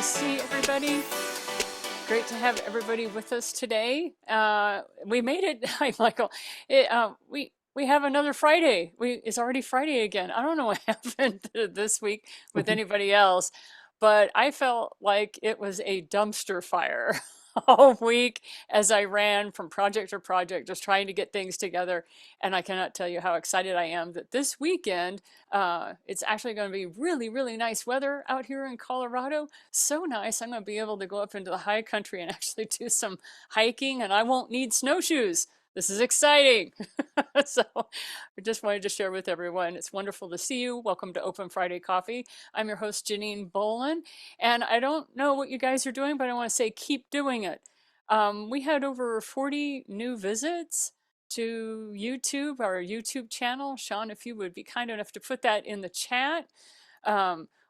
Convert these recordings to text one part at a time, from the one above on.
see everybody. Great to have everybody with us today. We made it. Hi, Michael. We have another Friday. It's already Friday again. I don't know what happened this week with anybody else, but I felt like it was a dumpster fire all week as I ran from project to project, just trying to get things together. And I cannot tell you how excited I am that this weekend, it's actually going to be really, really nice weather out here in Colorado. So nice. I'm going to be able to go up into the high country and actually do some hiking, and I won't need snowshoes. This is exciting. So I just wanted to share with everyone. It's wonderful to see you. Welcome to Open Friday Coffee. I'm your host, Janine Bolon. And I don't know what you guys are doing, but I want to say keep doing it. We had over 40 new visits to YouTube, our YouTube channel. Sean, if you would be kind enough to put that in the chat.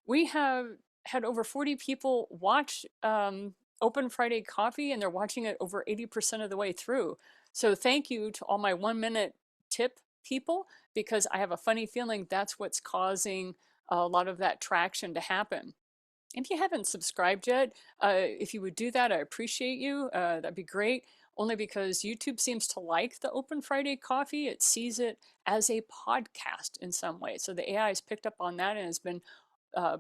We have had over 40 people watch Open Friday Coffee, and they're watching it over 80% of the way through. So thank you to all my 1 minute tip people, because I have a funny feeling that's what's causing a lot of that traction to happen. If you haven't subscribed yet, if you would do that, I appreciate you. That'd be great. Only because YouTube seems to like the Open Friday Coffee. It sees it as a podcast in some way. So the AI has picked up on that and has been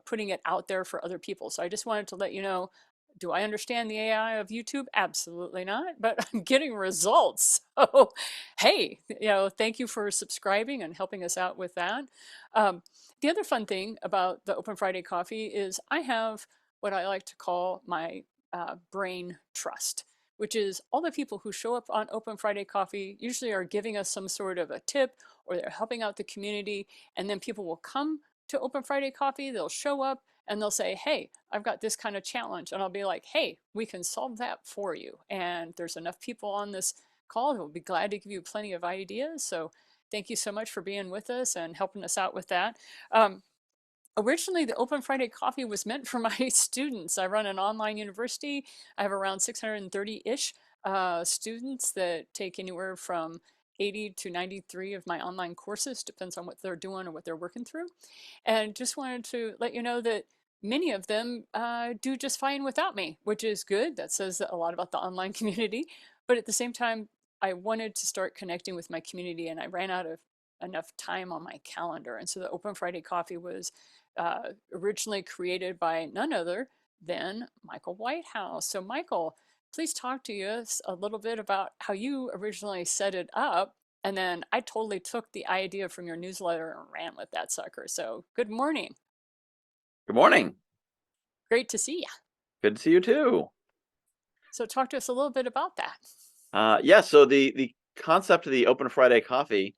putting it out there for other people. So I just wanted to let you know, do I understand the AI of YouTube? Absolutely not, but I'm getting results. So, hey, thank you for subscribing and helping us out with that. The other fun thing about the Open Friday Coffee is I have what I like to call my brain trust, which is all the people who show up on Open Friday Coffee usually are giving us some sort of a tip, or they're helping out the community. And then people will come to Open Friday Coffee, they'll show up and they'll say, hey, I've got this kind of challenge. And I'll be like, hey, we can solve that for you. And there's enough people on this call who will be glad to give you plenty of ideas. So thank you so much for being with us and helping us out with that. Originally, the Open Friday Coffee was meant for my students. I run an online university. I have around 630-ish students that take anywhere from 80 to 93 of my online courses, depends on what they're doing or what they're working through. And just wanted to let you know that many of them do just fine without me, which is good. That says a lot about the online community. But at the same time, I wanted to start connecting with my community, and I ran out of enough time on my calendar. And so the Open Friday Coffee was originally created by none other than Michael Whitehouse. So Michael, please talk to us a little bit about how you originally set it up. And then I totally took the idea from your newsletter and ran with that sucker. So good morning. Good morning. Great to see you. Good to see you too. So talk to us a little bit about that. So the concept of the Open Friday Coffee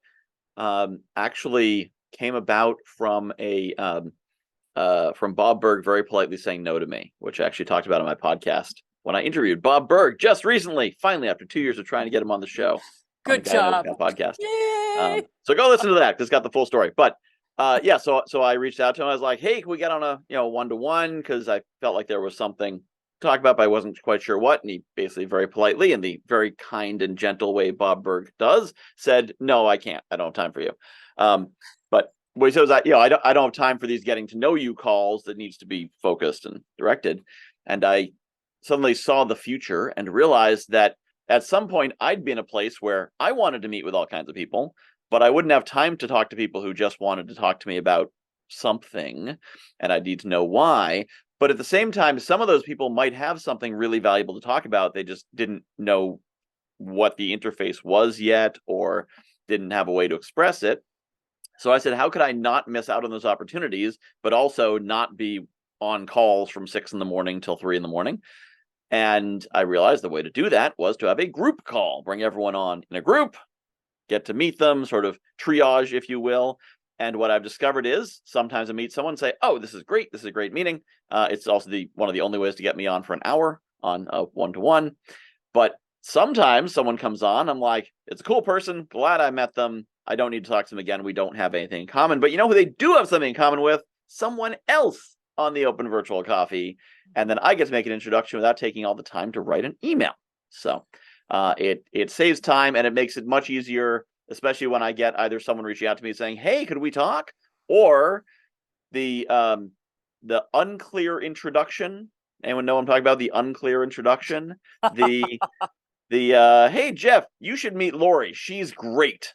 actually came about from from Bob Berg very politely saying no to me, which I actually talked about on my podcast when I interviewed Bob Berg just recently, finally, after 2 years of trying to get him on the show. Good job. Podcast. Yay! So go listen to that, because it's got the full story. But so I reached out to him. I was like, hey, can we get on a one-to-one? Because I felt like there was something to talk about, but I wasn't quite sure what. And he basically very politely, in the very kind and gentle way Bob Berg does, said, no, I can't. I don't have time for you. But what he said was that, I don't have time for these getting to know you calls that needs to be focused and directed. And I suddenly saw the future and realized that at some point I'd be in a place where I wanted to meet with all kinds of people, but I wouldn't have time to talk to people who just wanted to talk to me about something, and I'd need to know why. But at the same time, some of those people might have something really valuable to talk about. They just didn't know what the interface was yet, or didn't have a way to express it. So I said, how could I not miss out on those opportunities, but also not be on calls from 6 a.m. till 3 a.m? And I realized the way to do that was to have a group call, bring everyone on in a group, get to meet them, sort of triage, if you will. And what I've discovered is sometimes I meet someone and say, oh, this is great. This is a great meeting. It's also one of the only ways to get me on for an hour on a one-to-one. But sometimes someone comes on, I'm like, it's a cool person. Glad I met them. I don't need to talk to them again. We don't have anything in common. But you know who they do have something in common with? Someone else on the Open Virtual Coffee. And then I get to make an introduction without taking all the time to write an email. So it saves time, and it makes it much easier, especially when I get either someone reaching out to me saying, hey, could we talk? Or the unclear introduction Anyone know what I'm talking about? The unclear introduction. The hey Jeff, you should meet Lori. She's great.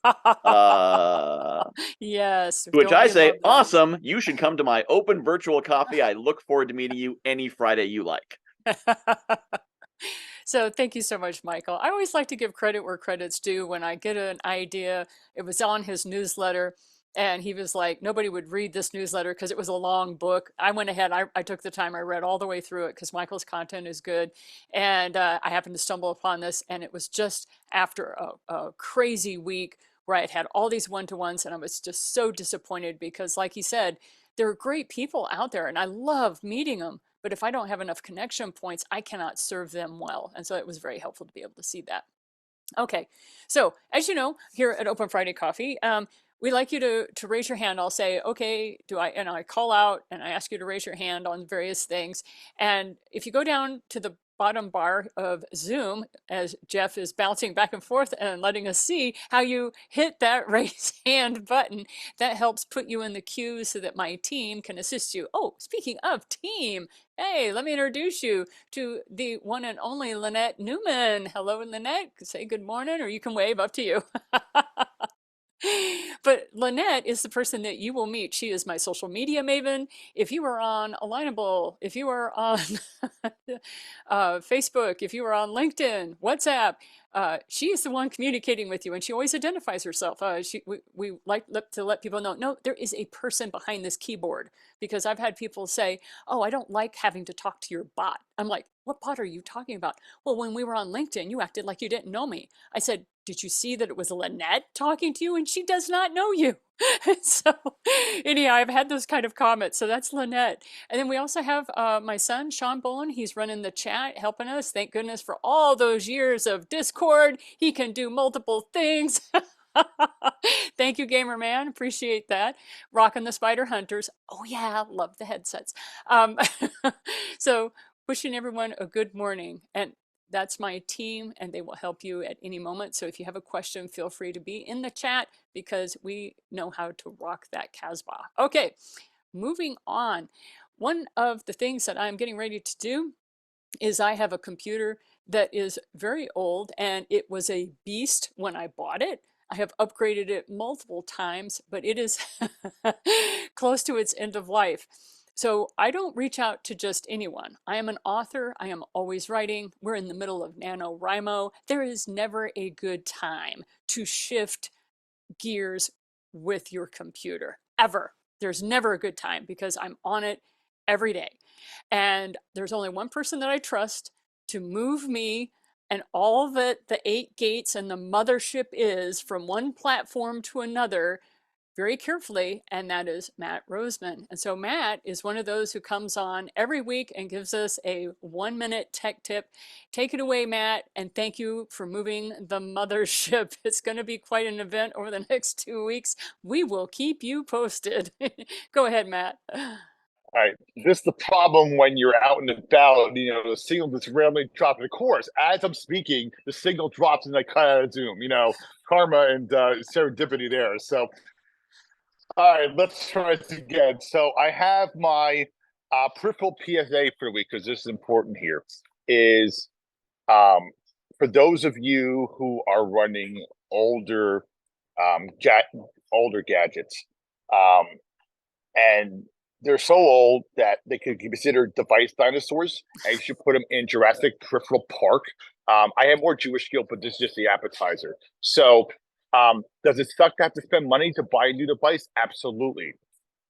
Uh, Yes, to which don't I we say, love those? awesome. You should come to my open virtual coffee. I look forward to meeting you any Friday you like. So thank you so much, Michael. I always like to give credit where credit's due. When I get an idea, it was on his newsletter, and he was like, nobody would read this newsletter because it was a long book. I went ahead, I took the time, I read all the way through it because Michael's content is good. And I happened to stumble upon this, and it was just after a crazy week where I had had all these one-to-ones, and I was just so disappointed because, like he said, there are great people out there, and I love meeting them. But if I don't have enough connection points, I cannot serve them well. And so it was very helpful to be able to see that. Okay, so as you know, here at Open Friday Coffee, we like you to raise your hand. I'll say, okay, and I call out and I ask you to raise your hand on various things. And if you go down to the bottom bar of Zoom, as Jeff is bouncing back and forth and letting us see how you hit that raise hand button, that helps put you in the queue so that my team can assist you. Oh, speaking of team, hey, let me introduce you to the one and only Lynette Newman. Hello, Lynette. Say good morning, or you can wave, up to you. But Lynette is the person that you will meet. She is my social media maven. If you are on Alignable, if you are on Facebook, if you are on LinkedIn, WhatsApp, she is the one communicating with you, and she always identifies herself. We like to let people know, no, there is a person behind this keyboard, because I've had people say, oh, I don't like having to talk to your bot. I'm like, what bot are you talking about? Well, when we were on LinkedIn, you acted like you didn't know me. I said, did you see that it was Lynette talking to you? And she does not know you. So anyhow, I've had those kind of comments. So that's Lynette. And then we also have my son, Sean Bolon. He's running the chat, helping us. Thank goodness for all those years of Discord. He can do multiple things. Thank you, Gamer Man. Appreciate that. Rocking the Spider Hunters. Oh, yeah, love the headsets. Um, so, wishing everyone a good morning. And that's my team, and they will help you at any moment. So, if you have a question, feel free to be in the chat because we know how to rock that Casbah. Okay, moving on. One of the things that I'm getting ready to do is I have a computer that is very old, and it was a beast when I bought it. I have upgraded it multiple times, but it is close to its end of life. So I don't reach out to just anyone. I am an author. I am always writing. We're in the middle of NaNoWriMo. There is never a good time to shift gears with your computer, ever. There's never a good time because I'm on it every day. And there's only one person that I trust to move me and all that the 8 gates and the mothership is from one platform to another very carefully, and that is Matt Roseman. And so Matt is one of those who comes on every week and gives us a 1-minute tech tip. Take it away, Matt, and thank you for moving the mothership. It's going to be quite an event over the next 2 weeks. We will keep you posted. Go ahead, Matt. All right, this is the problem when you're out and about. The signal just randomly drops. Of course, as I'm speaking, the signal drops and I cut out of Zoom. Karma and serendipity there. So, all right, let's try this again. So, I have my peripheral PSA for the week because this is important here. Is for those of you who are running older older gadgets, and they're so old that they could be considered device dinosaurs. I should put them in Jurassic Peripheral Park. I have more Jewish skill, but this is just the appetizer. So, does it suck to have to spend money to buy a new device? Absolutely.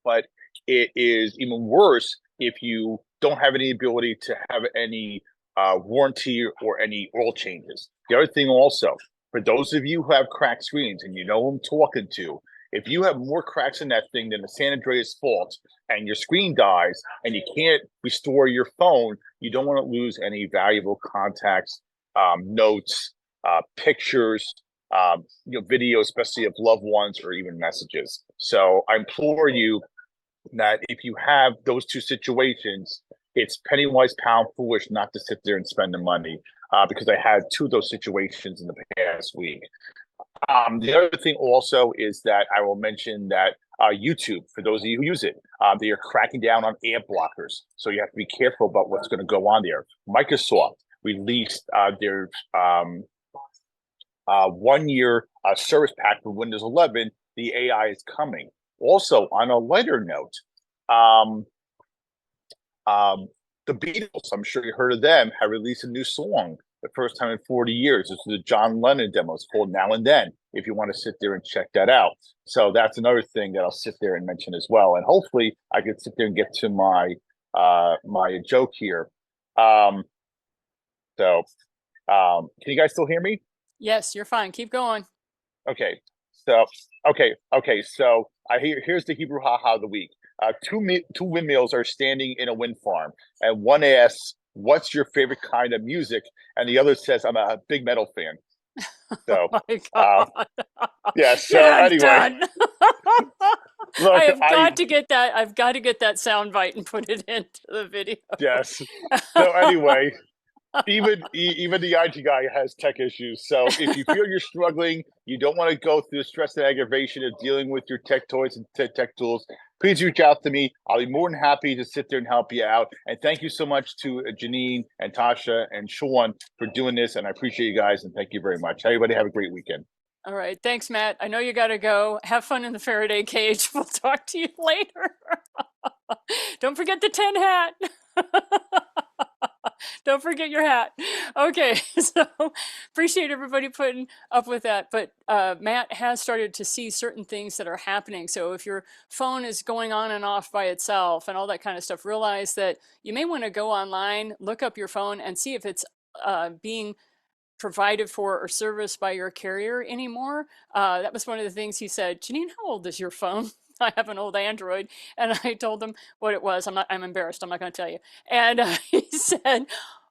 But it is even worse if you don't have any ability to have any warranty or any oil changes. The other thing also, for those of you who have cracked screens and you know who I'm talking to, if you have more cracks in that thing than the San Andreas fault and your screen dies and you can't restore your phone, you don't want to lose any valuable contacts, notes, pictures, video, especially of loved ones or even messages. So I implore you that if you have those two situations, it's penny wise, pound foolish not to sit there and spend the money, because I had two of those situations in the past week. The other thing also is that I will mention that YouTube, for those of you who use it, they are cracking down on ad blockers. So you have to be careful about what's going to go on there. Microsoft released their 1 year service pack for Windows 11. The AI is coming. Also, on a lighter note, um, the Beatles, I'm sure you heard of them, have released a new song the first time in 40 years. This is a John Lennon demo. It's called Now and Then, if you want to sit there and check that out. So that's another thing that I'll sit there and mention as well. And hopefully I can sit there and get to my joke here. Um, can you guys still hear me? Yes, you're fine. Keep going. Okay. So So here's the Hebrew haha of the week. Two windmills are standing in a wind farm, and one asks, "What's your favorite kind of music?" And the other says, "I'm a big metal fan." So, Oh my uh, God. yeah. Get So it anyway, done. I look, have got to get that. I've got to get that sound bite and put it into the video. yes. So anyway, even the IT guy has tech issues. So if you feel you're struggling, you don't want to go through the stress and aggravation of dealing with your tech toys and tech tools, please reach out to me. I'll be more than happy to sit there and help you out. And thank you so much to Janine and Tasha and Sean for doing this. And I appreciate you guys. And thank you very much. Everybody have a great weekend. All right. Thanks, Matt. I know you got to go. Have fun in the Faraday cage. We'll talk to you later. Don't forget the 10 hat. Don't forget your hat. Okay, so appreciate everybody putting up with that. But Matt has started to see certain things that are happening. So if your phone is going on and off by itself and all that kind of stuff, realize that you may want to go online, look up your phone, and see if it's being provided for or serviced by your carrier anymore. That was one of the things he said. Janine, how old is your phone? I have an old Android, and I told him what it was. I'm embarrassed. I'm not going to tell you. And he said,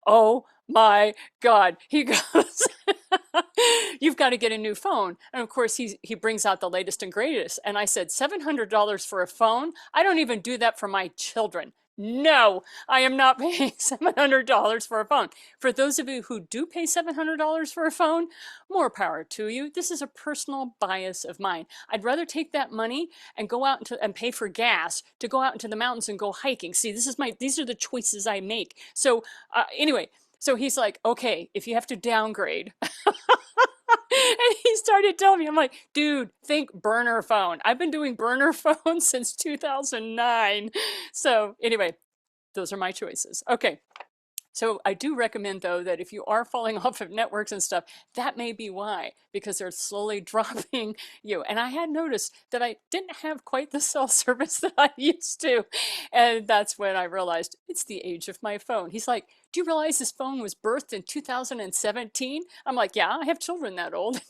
"Oh my God!" He goes, "You've got to get a new phone." And of course, he brings out the latest and greatest. And I said, $700 for a phone? I don't even do that for my children. No, I am not paying $700 for a phone. For those of you who do pay $700 for a phone, more power to you. This is a personal bias of mine. I'd rather take that money and go out and pay for gas to go out into the mountains and go hiking. See, these are the choices I make. So anyway, so he's like, okay, if you have to downgrade. And he started telling me, I'm like, dude, think burner phone. I've been doing burner phones since 2009. So anyway, those are my choices. Okay. So I do recommend, though, that if you are falling off of networks and stuff, that may be why, because they're slowly dropping you. And I had noticed that I didn't have quite the cell service that I used to. And that's when I realized it's the age of my phone. He's like, do you realize this phone was birthed in 2017? I'm like, yeah, I have children that old.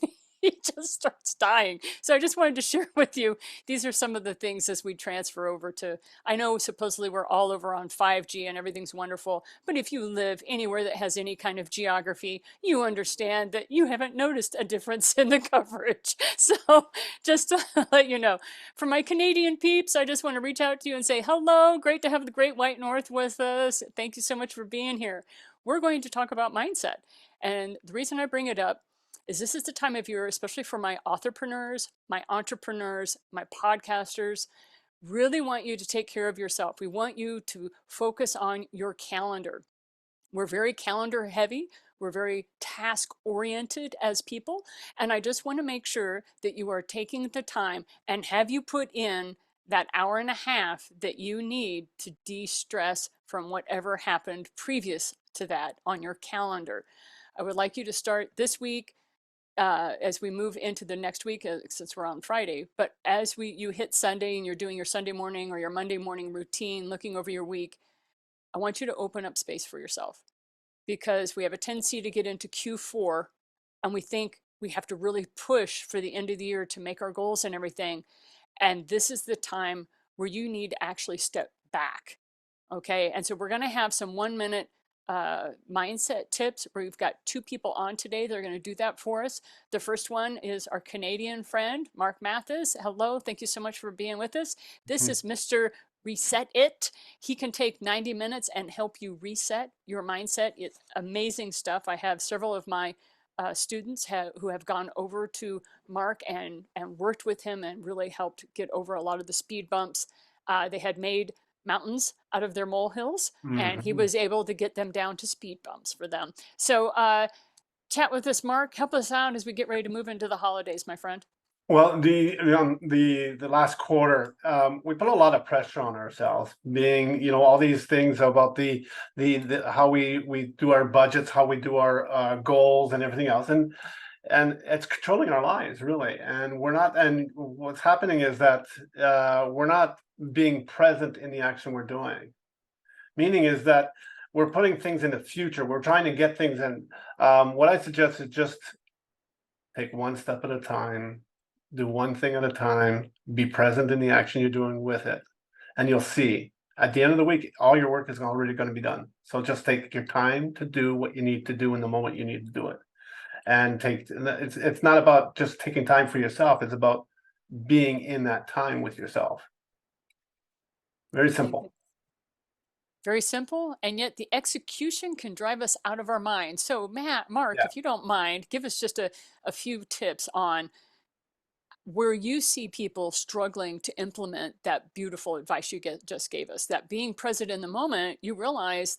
He just starts dying. So I just wanted to share with you, these are some of the things as we transfer over to, I know supposedly we're all over on 5G and everything's wonderful, but if you live anywhere that has any kind of geography, you understand that you haven't noticed a difference in the coverage. So just to let you know, for my Canadian peeps, I just want to reach out to you and say hello. Great to have the Great White North with us. Thank you so much for being here. We're going to talk about mindset. And the reason I bring it up is this is the time of year, especially for my authorpreneurs, my entrepreneurs, my podcasters, really want you to take care of yourself. We want you to focus on your calendar. We're very calendar heavy. We're very task oriented as people. And I just want to make sure that you are taking the time and have you put in that hour and a half that you need to de-stress from whatever happened previous to that on your calendar. I would like you to start this week as we move into the next week, since we're on Friday. But as you hit Sunday and you're doing your Sunday morning or your Monday morning routine, looking over your week, I want you to open up space for yourself, because we have a tendency to get into Q4 and we think we have to really push for the end of the year to make our goals and everything. And this is the time where you need to actually step back. Okay. And so we're going to have some 1 minute mindset tips where we've got two people on today. They're going to do that for us. The first one is our Canadian friend, Mark Mathis. Hello. Thank you so much for being with us. This is Mr. Reset It. He can take 90 minutes and help you reset your mindset. It's amazing stuff. I have several of my students who have gone over to Mark and worked with him and really helped get over a lot of the speed bumps. They had made mountains out of their molehills, and he Mhm. was able to get them down to speed bumps for them. So chat with us, Mark. Help us out as we get ready to move into the holidays, my friend. Well, the last quarter, we put a lot of pressure on ourselves, being, all these things about the how we do our budgets, how we do our goals and everything else, and it's controlling our lives really. And we're not. And what's happening is that we're not being present in the action we're doing. Meaning is that we're putting things in the future. We're trying to get things in. What I suggest is just take one step at a time, do one thing at a time, be present in the action you're doing with it. And you'll see at the end of the week, all your work is already going to be done. So just take your time to do what you need to do in the moment you need to do it. And it's not about just taking time for yourself, it's about being in that time with yourself. Very simple. Very simple, and yet the execution can drive us out of our minds. So, Mark, Yeah. if you don't mind, give us just a few tips on where you see people struggling to implement that beautiful advice you just gave us, that being present in the moment, you realize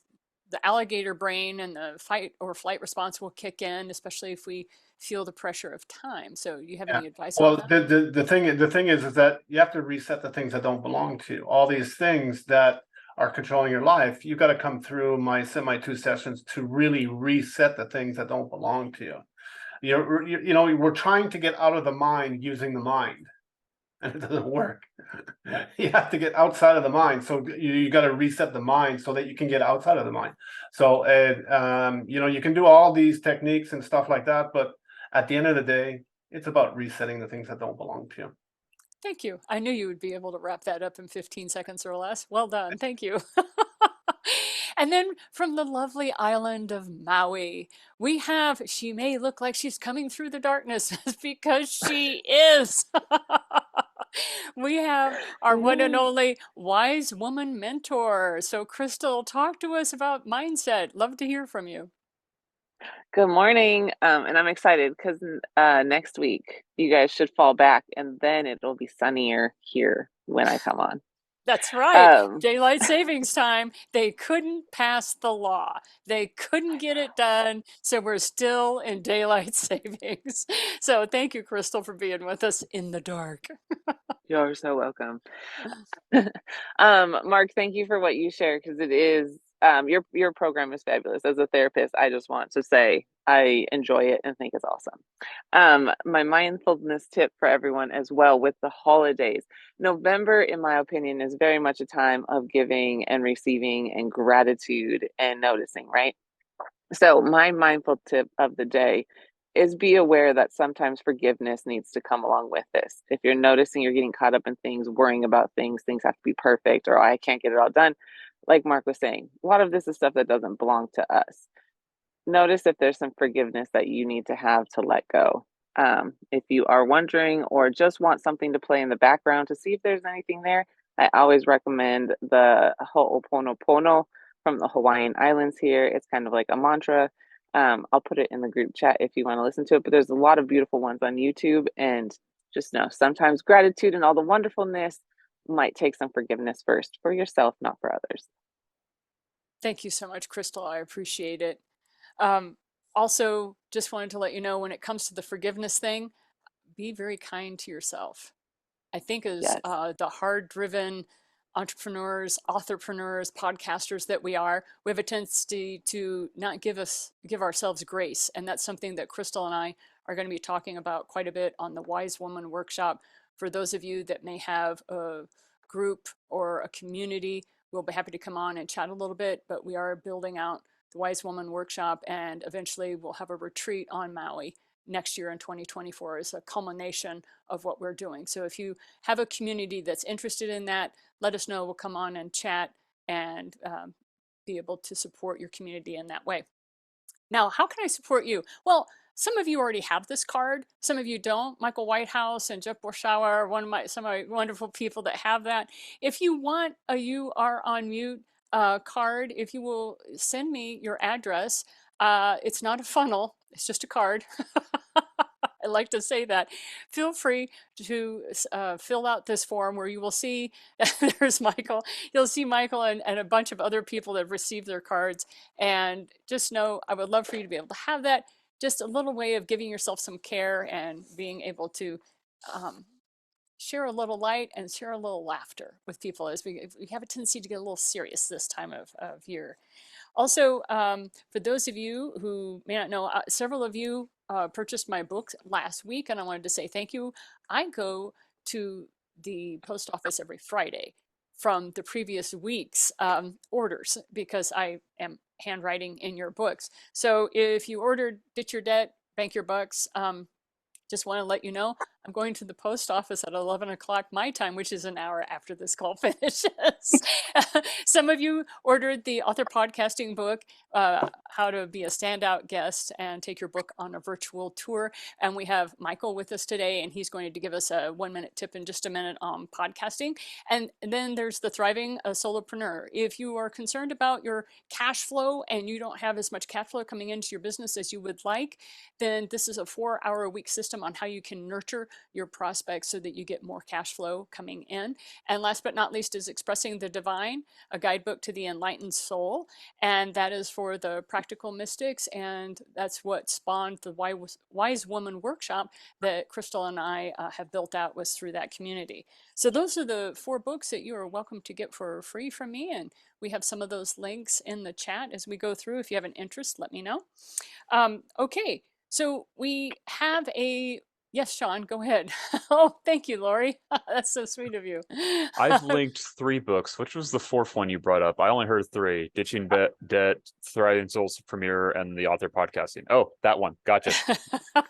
the alligator brain and the fight or flight response will kick in, especially if we feel the pressure of time. So, you have Yeah. any advice on Well, that? the thing is that you have to reset the things that don't belong to you. All these things that are controlling your life, you got to come through my semi-two sessions to really reset the things that don't belong to you. We're trying to get out of the mind using the mind, and it doesn't work. You have to get outside of the mind. So you got to reset the mind so that you can get outside of the mind. So, you can do all these techniques and stuff like that, but at the end of the day, it's about resetting the things that don't belong to you. Thank you. I knew you would be able to wrap that up in 15 seconds or less. Well done. Thank you. And then from the lovely island of Maui, we have, she may look like she's coming through the darkness because she is. We have our one and only wise woman mentor. So, Crystal, talk to us about mindset. Love to hear from you. Good morning. And I'm excited because next week you guys should fall back and then it'll be sunnier here when I come on. That's right. Um, Daylight savings time. They couldn't pass the law. They couldn't get it done. So we're still in daylight savings. So thank you, Crystal, for being with us in the dark. you're so welcome. Mark, thank you for what you share because it is your program is fabulous. As a therapist, I just want to say I enjoy it and think it's awesome. My mindfulness tip for everyone as well with the holidays. November, in my opinion, is very much a time of giving and receiving and gratitude and noticing, right? So, my mindful tip of the day is be aware that sometimes forgiveness needs to come along with this. If you're noticing you're getting caught up in things, worrying about things, things have to be perfect, or I can't get it all done, like Mark was saying, a lot of this is stuff that doesn't belong to us. Notice if there's some forgiveness that you need to have to let go. If you are wondering or just want something to play in the background to see if there's anything there, I always recommend the Ho'oponopono from the Hawaiian Islands here. It's kind of like a mantra. I'll put it in the group chat if you want to listen to it, but there's a lot of beautiful ones on YouTube. And just know sometimes gratitude and all the wonderfulness might take some forgiveness first for yourself, not for others. Thank you so much, Crystal. I appreciate it. Um, Also, just wanted to let you know when it comes to the forgiveness thing, be very kind to yourself. I think as Yes. the hard-driven entrepreneurs, authorpreneurs, podcasters that we have a tendency to not give ourselves grace, and that's something that Crystal and I are going to be talking about quite a bit on the Wise Woman workshop. For those of you that may have a group or a community, we'll be happy to come on and chat a little bit. But we are building out the Wise Woman workshop, and eventually we'll have a retreat on Maui next year in 2024 as a culmination of what we're doing. So if you have a community that's interested in that, let us know. We'll come on and chat and be able to support your community in that way. Now, how can I support you? Well, some of you already have this card. Some of you don't. Michael Whitehouse and Jeff Borshauer are some of my wonderful people that have that. If you want a You Are on Mute card, if you will send me your address, it's not a funnel. It's just a card. I like to say that. Feel free to fill out this form where you will see there's Michael. You'll see Michael and a bunch of other people that have received their cards. And just know I would love for you to be able to have that. Just a little way of giving yourself some care and being able to share a little light and share a little laughter with people as we have a tendency to get a little serious this time of year. Also, for those of you who may not know, several of you purchased my book last week, and I wanted to say thank you. I go to the post office every Friday from the previous week's orders because I am handwriting in your books. So if you ordered Ditch Your Debt, Bank Your Bucks, just want to let you know I'm going to the post office at 11 o'clock my time, which is an hour after this call finishes. Some of you ordered the author podcasting book, How to Be a Standout Guest and Take Your Book on a Virtual Tour. And we have Michael with us today, and he's going to give us a 1-minute tip in just a minute on podcasting. And then there's the Thriving Solopreneur. If you are concerned about your cash flow and you don't have as much cash flow coming into your business as you would like, then this is a 4-hour-a-week system on how you can nurture your prospects so that you get more cash flow coming in. And last but not least is Expressing the Divine, a guidebook to the enlightened soul. And that is for the practical mystics. And that's what spawned the Wise Woman workshop that Crystal and I have built out, was through that community. So those are the 4 books that you are welcome to get for free from me. And we have some of those links in the chat as we go through. If you have an interest, let me know. Okay. So we have yes, Sean, go ahead. Oh, thank you, Lori. That's so sweet of you. I've linked 3 books. Which was the 4th one you brought up? I only heard 3: Ditching Debt, Thriving Souls Premiere, and the Author Podcasting. Oh, that one. Gotcha.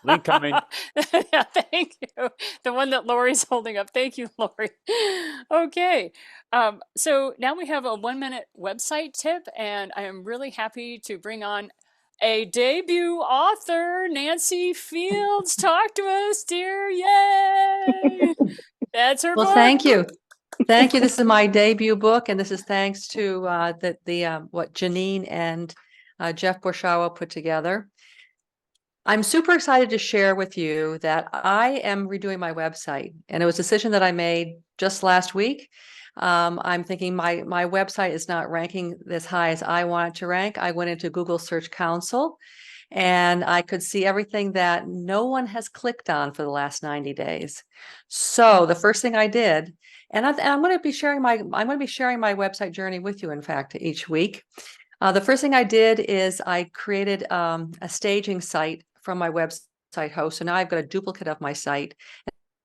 Link coming. Yeah, thank you. The one that Lori's holding up. Thank you, Lori. Okay. So now we have a 1-minute website tip, and I am really happy to bring on a debut author, Nancy Fields. Talk to us, dear. Yay! That's her Well, book. thank you. Thank you. This is my debut book, and this is thanks to what Janine and Jeff Borshawa put together. I'm super excited to share with you that I am redoing my website, and it was a decision that I made just last week. I'm thinking my website is not ranking as high as I want it to rank. I went into Google Search Console, and I could see everything that no one has clicked on for the last 90 days. So the first thing I did, and I'm going to be sharing my website journey with you, in fact, each week. The first thing I did is I created a staging site from my website host. So now I've got a duplicate of my site,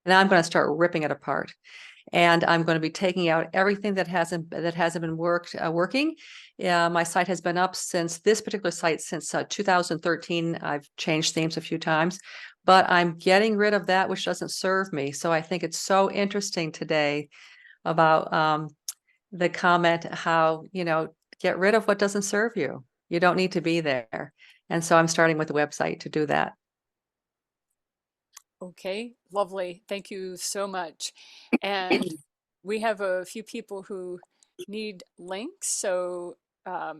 and I'm going to start ripping it apart. And I'm going to be taking out everything that hasn't been working. My site has been up since this particular site since 2013. I've changed themes a few times, but I'm getting rid of that which doesn't serve me. So I think it's so interesting today about the comment how, get rid of what doesn't serve you. You don't need to be there. And so I'm starting with the website to do that. Okay, lovely. Thank you so much. And we have a few people who need links. So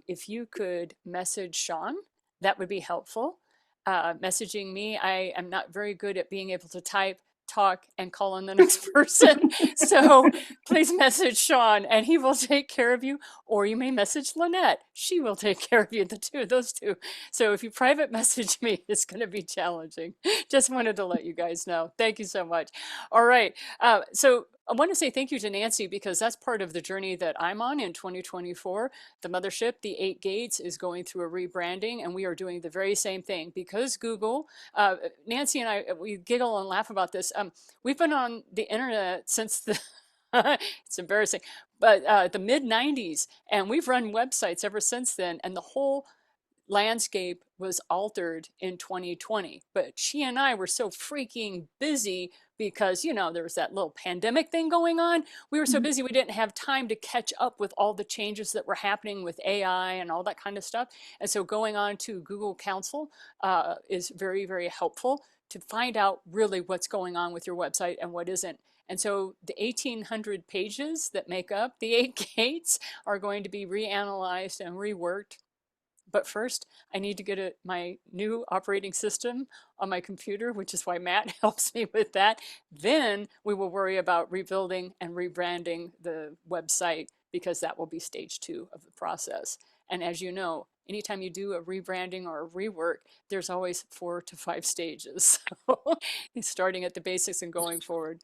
if you could message Sean, that would be helpful. Messaging me, I am not very good at being able to type, talk, and call on the next person. So please message Sean and he will take care of you. Or you may message Lynette. She will take care of you, those two. So if you private message me, it's going to be challenging. Just wanted to let you guys know. Thank you so much. All right. So I want to say thank you to Nancy, because that's part of the journey that I'm on in 2024. The mothership, the 8 Gates, is going through a rebranding, and we are doing the very same thing because Google, Nancy and I, we giggle and laugh about this. We've been on the internet since the, it's embarrassing, but the mid 90s, and we've run websites ever since then. And the whole landscape was altered in 2020, but she and I were so freaking busy because, there was that little pandemic thing going on. We were so busy we didn't have time to catch up with all the changes that were happening with AI and all that kind of stuff. And so going on to Google Council is very, very helpful to find out really what's going on with your website and what isn't. And so the 1,800 pages that make up the 8 Gates are going to be reanalyzed and reworked But first, I need to get my new operating system on my computer, which is why Matt helps me with that. Then we will worry about rebuilding and rebranding the website, because that will be stage 2 of the process. And as you know, anytime you do a rebranding or a rework, there's always 4 to 5 stages. So starting at the basics and going forward.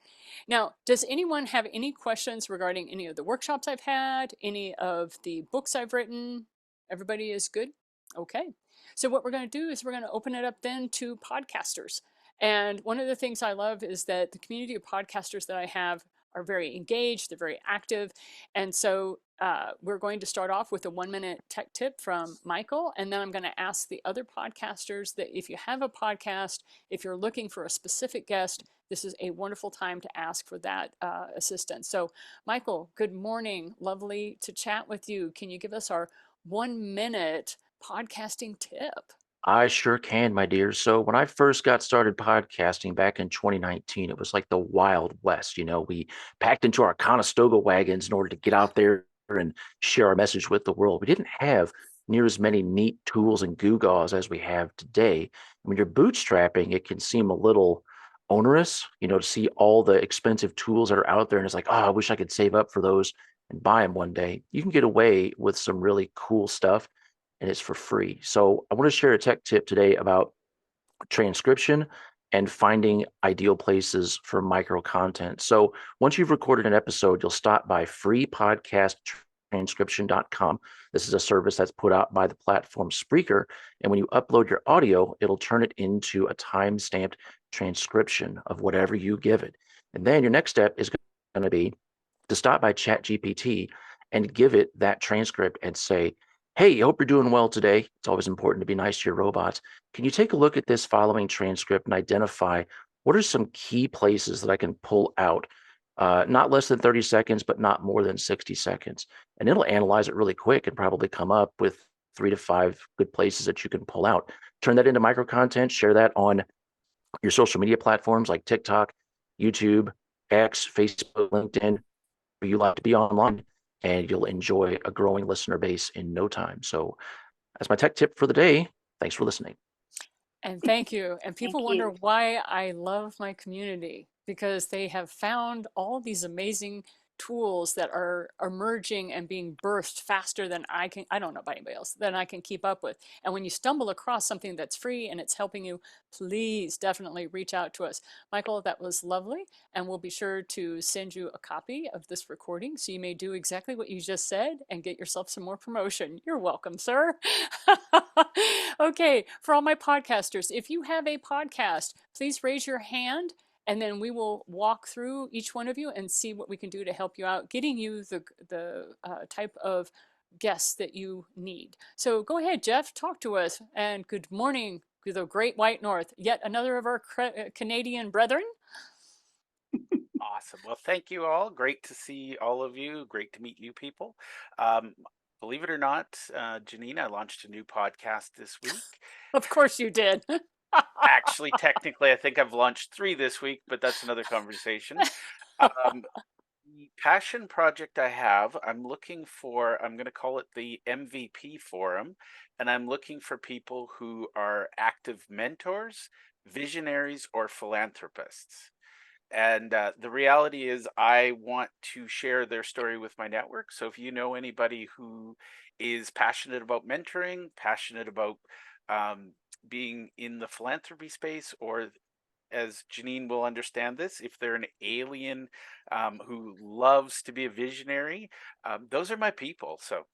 Now, does anyone have any questions regarding any of the workshops I've had, any of the books I've written? Everybody is good? Okay. So what we're going to do is we're going to open it up then to podcasters. And one of the things I love is that the community of podcasters that I have are very engaged, they're very active. And so we're going to start off with a 1-minute tech tip from Michael. And then I'm going to ask the other podcasters that if you have a podcast, if you're looking for a specific guest, this is a wonderful time to ask for that assistance. So Michael, good morning. Lovely to chat with you. Can you give us our 1-minute podcasting tip? I sure can, my dear. So when I first got started podcasting back in 2019, it was like the Wild West. We packed into our Conestoga wagons in order to get out there and share our message with the world. We didn't have near as many neat tools and gewgaws as we have today. When you're bootstrapping, it can seem a little onerous, to see all the expensive tools that are out there. And it's like, oh, I wish I could save up for those and buy them one day. You can get away with some really cool stuff, and it's for free. So I want to share a tech tip today about transcription and finding ideal places for micro content. So once you've recorded an episode, you'll stop by freepodcasttranscription.com. This is a service that's put out by the platform Spreaker. And when you upload your audio, it'll turn it into a time-stamped transcription of whatever you give it. And then your next step is going to be to stop by ChatGPT and give it that transcript and say, hey, I hope you're doing well today. It's always important to be nice to your robots. Can you take a look at this following transcript and identify what are some key places that I can pull out? Not less than 30 seconds, but not more than 60 seconds. And it'll analyze it really quick and probably come up with 3 to 5 good places that you can pull out. Turn that into micro content, share that on your social media platforms like TikTok, YouTube, X, Facebook, LinkedIn, where you like to be online, and you'll enjoy a growing listener base in no time. So that's my tech tip for the day. Thanks for listening. And thank you. And people wonder why I love my community, because they have found all these amazing tools that are emerging and being birthed faster than I don't know about anybody else, than I can keep up with. And when you stumble across something that's free and it's helping you, please definitely reach out to us. Michael, that was lovely. And we'll be sure to send you a copy of this recording so you may do exactly what you just said and get yourself some more promotion. You're welcome, sir. Okay, for all my podcasters, if you have a podcast, please raise your hand, and then we will walk through each one of you and see what we can do to help you out, getting you the type of guests that you need. So go ahead, Jeff, talk to us. And good morning to the Great White North, yet another of our Canadian brethren. Awesome. Well, thank you all. Great to see all of you. Great to meet new people. Believe it or not, Janine, I launched a new podcast this week. Of course you did. Actually, technically, I think I've launched 3 this week, but that's another conversation. The passion project I have, I'm going to call it the MVP Forum, and I'm looking for people who are active mentors, visionaries, or philanthropists. And the reality is I want to share their story with my network. So if you know anybody who is passionate about mentoring, passionate about being in the philanthropy space, or as Janine will understand this, if they're an alien who loves to be a visionary, those are my people. So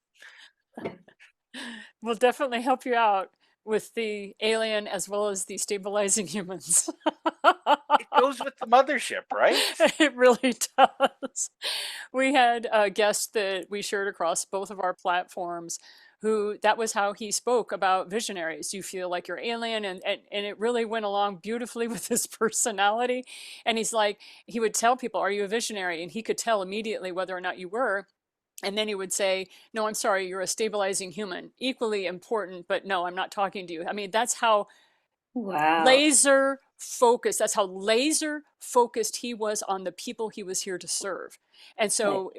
we'll definitely help you out with the alien as well as the stabilizing humans. It goes with the mothership, right? It really does. We had a guest that we shared across both of our platforms who that was how he spoke about visionaries. You feel like you're alien, and it really went along beautifully with his personality. And he's like, he would tell people, are you a visionary? And he could tell immediately whether or not you were. And then he would say, no, I'm sorry, you're a stabilizing human. Equally important, but no, I'm not talking to you. I mean, that's how laser focused. That's how laser focused he was on the people he was here to serve. And so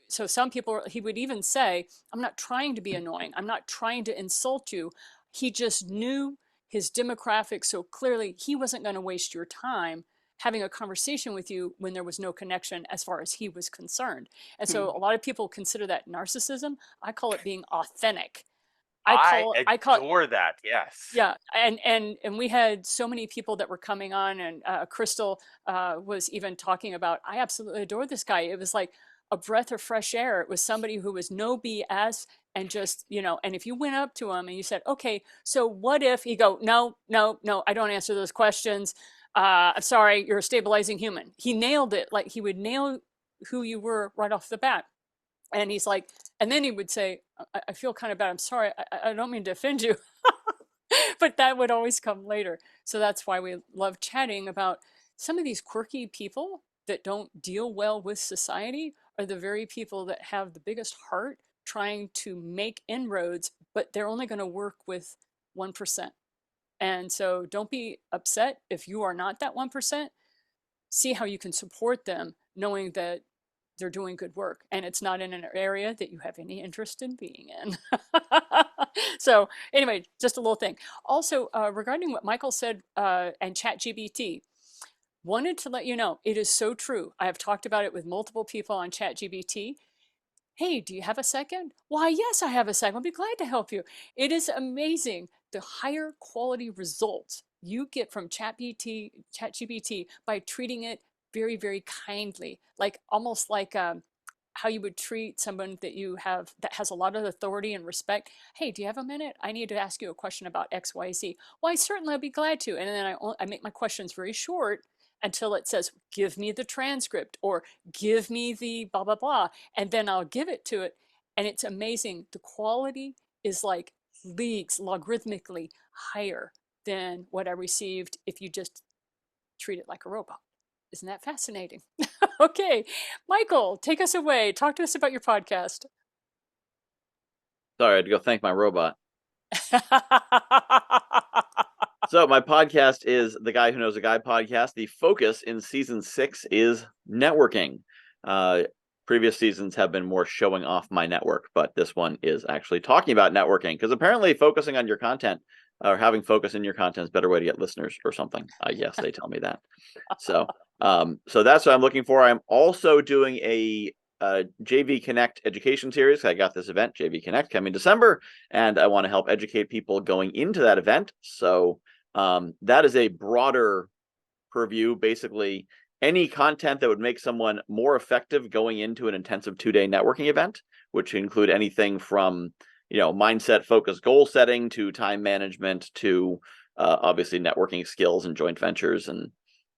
so some people, he would even say, I'm not trying to be annoying. I'm not trying to insult you. He just knew his demographic so clearly he wasn't going to waste your time having a conversation with you when there was no connection as far as he was concerned. And so a lot of people consider that narcissism. I call it being authentic. I I call it, adore that. Yes. yeah, and we had so many people that were coming on, and Crystal was even talking about, I absolutely adore this guy. It was like a breath of fresh air. It was somebody who was no BS, and just, and if you went up to him and you said, okay, so what if, he go, no, no, no, I don't answer those questions. I'm sorry, you're a stabilizing human. He nailed it. Like, he would nail who you were right off the bat. And he's like, and then he would say, I feel kind of bad. I'm sorry. I don't mean to offend you. But that would always come later. So that's why we love chatting about some of these quirky people that don't deal well with society are the very people that have the biggest heart trying to make inroads, but they're only going to work with 1%. And so don't be upset if you are not that 1%. See how you can support them, knowing that they're doing good work and it's not in an area that you have any interest in being in. So anyway, just a little thing. Also, regarding what Michael said and ChatGPT, wanted to let you know, it is so true. I have talked about it with multiple people on ChatGPT. Hey, do you have a second? Why, yes, I have a second. I'll be glad to help you. It is amazing the higher quality results you get from ChatGPT by treating it very, very kindly, like almost like how you would treat someone that you have that has a lot of authority and respect. Hey, do you have a minute? I need to ask you a question about X, Y, Z. Why, certainly, I'll be glad to. And then I make my questions very short until it says, give me the transcript or give me the blah, blah, blah. And then I'll give it to it. And it's amazing. The quality is like leagues logarithmically higher than what I received if you just treat it like a robot. Isn't that fascinating? Okay, Michael, take us away. Talk to us about your podcast. Sorry, I had to go thank my robot. So my podcast is the Guy Who Knows a Guy podcast. The focus in season 6 is networking. Previous seasons have been more showing off my network, but this one is actually talking about networking, because apparently focusing on your content or having focus in your content is a better way to get listeners or something. Yes, they tell me that. So that's what I'm looking for. I'm also doing a JV Connect education series. I got this event, JV Connect, coming December, and I want to help educate people going into that event. So that is a broader purview, basically any content that would make someone more effective going into an intensive 2-day networking event, which include anything from, mindset focused goal setting to time management to obviously networking skills and joint ventures and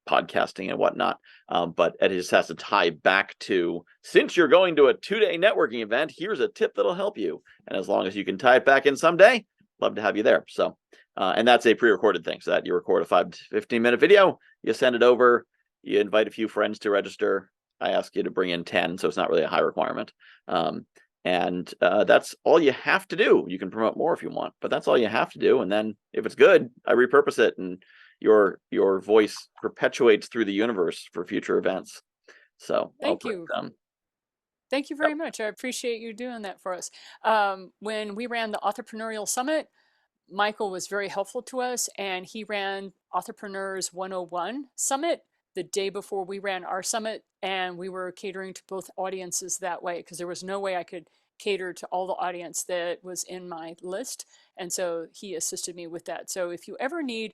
podcasting and whatnot. But it just has to tie back to, since you're going to a 2-day networking event, here's a tip that'll help you. And as long as you can tie it back in someday, love to have you there. So, and that's a pre-recorded thing. So that you record a 5 to 15-minute video, you send it over, you invite a few friends to register. I ask you to bring in 10, so it's not really a high requirement. And that's all you have to do. You can promote more if you want, but that's all you have to do. And then if it's good, I repurpose it, and your voice perpetuates through the universe for future events. So thank you. Thank you very much. I appreciate you doing that for us. When we ran the Entrepreneurial Summit, Michael was very helpful to us, and he ran Entrepreneurs 101 Summit the day before we ran our summit, and we were catering to both audiences that way, because there was no way I could cater to all the audience that was in my list. And so he assisted me with that. So if you ever need